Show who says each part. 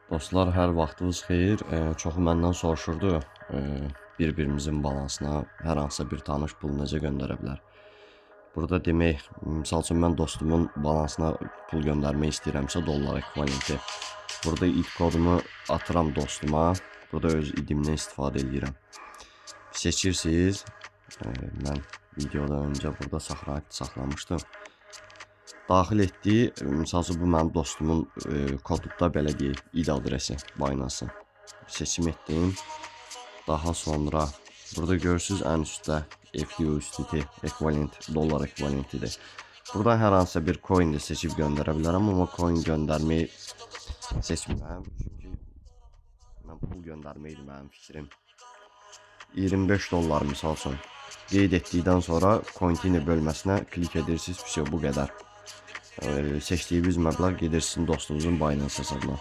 Speaker 1: Dostlar, hər vaxtınız xeyir. Çoxu məndən soruşurdu, bir-birimizin balansına hər hansısa bir tanış pul necə göndərə bilər? Burada demək, misal üçün mən dostumun balansına pul göndərmək istəyirəmsə, dollar ekvivalenti. Burada id kodumu atıram dostuma. Burada öz idimdən istifadə edirəm. Seçirsiniz. Mən videodan öncə burada saxlamışdım. Daxil etdiyi, misal üçün bu mənim dostumun kodunda belə deyək, id adresi, Binance. Seçim etdim. Daha sonra burada görürsünüz ən üstdə FUSDT ekvivalent, dollar ekvivalentidir. Burada hər hansısa bir coin də seçib göndərə bilərəm, amma coin göndərməyi seçmirəm. Çünki mən pul göndərməkdir mənim fikrim. 25 dollar misal üçün qeyd etdikdən sonra continue bölməsinə klik edirsiniz, bu qədər. Seçdiyiniz məbləğ gedir sizin dostunuzun Binance hesabına.